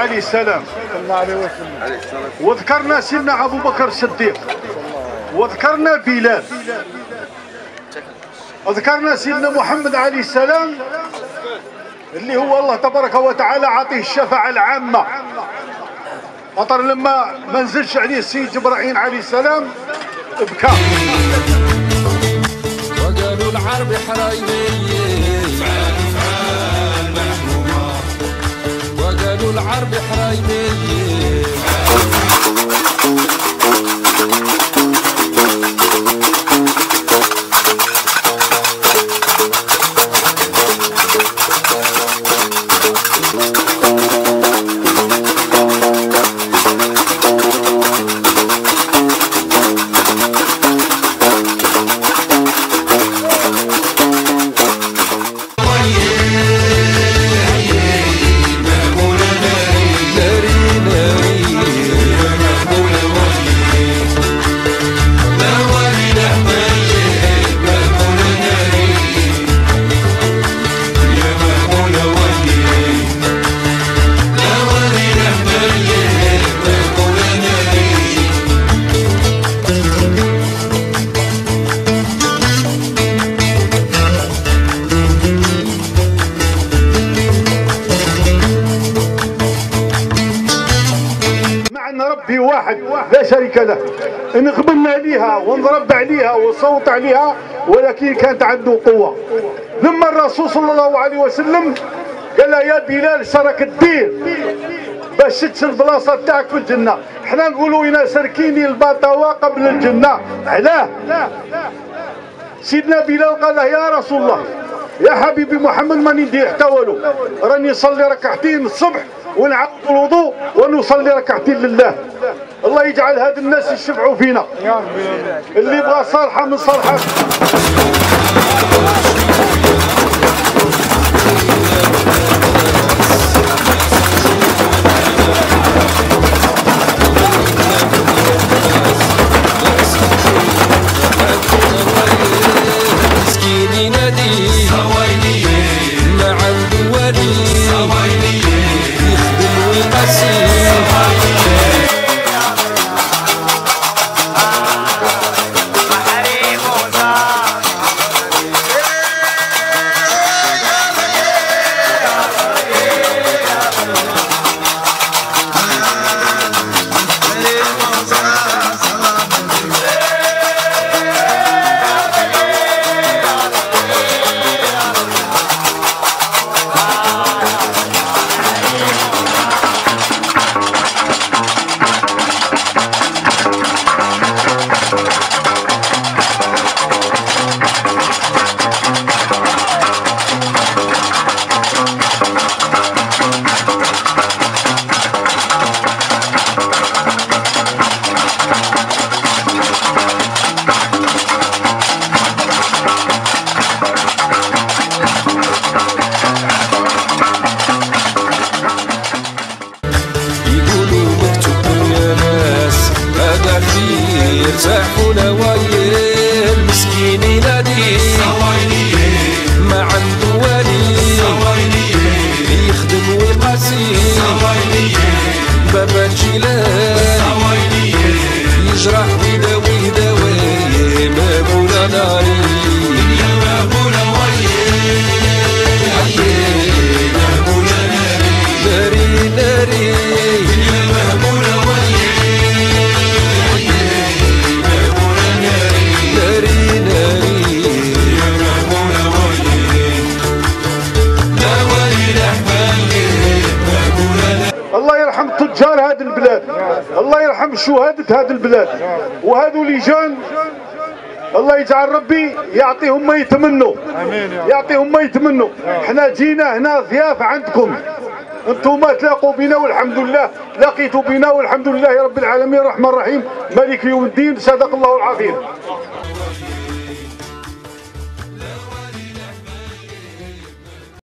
عليه السلام وذكرنا سيدنا ابو بكر الصديق وذكرنا بلال وذكرنا سيدنا محمد عليه السلام اللي هو الله تبارك وتعالى عطيه الشفاعة العامة. خاطر لما ما نزلش عليه السيد جبرائيل عليه السلام بكى. وقالوا العرب حرايبي فعال فعال محمومة، وقالوا العرب حرايبي ربي واحد لا شريك له، نقبلنا عليها ونضرب عليها ونصوت عليها، ولكن كانت عنده قوة. لما الرسول صلى الله عليه وسلم قال له يا بلال شرك الدين باش تدش البلاصة تاعك في الجنة، حنا نقولوا إنا سركيني البطوة قبل الجنة. علاه؟ سيدنا بلال قال له يا رسول الله يا حبيبي محمد ماني ندير حتى والو، راني نصلي ركعتين الصبح ونعاود الوضوء ونصلي ركعتين لله. الله يجعل هاد الناس يشفعوا فينا، اللي بغى صالحه من صالحات. يرتاحوا نوايا المسكين ينادي ما عنده والي يخدم ويقاسي بابا الجيلاني يجرح ويداوي يداوي ما مولا ناري ما مولا ناري ناري ما مولا الله يرحم تجار هذه البلاد، الله يرحم شهادة هذه البلاد، وهذو لجان الله يجعل ربي يعطيهم ما يتمنوا، يعطيهم ما يتمنوا. احنا جينا هنا ضياف عندكم، انتم تلاقوا بنا والحمد لله، لقيتوا بنا والحمد لله رب العالمين الرحمن الرحيم مالك يوم الدين. صدق الله العظيم.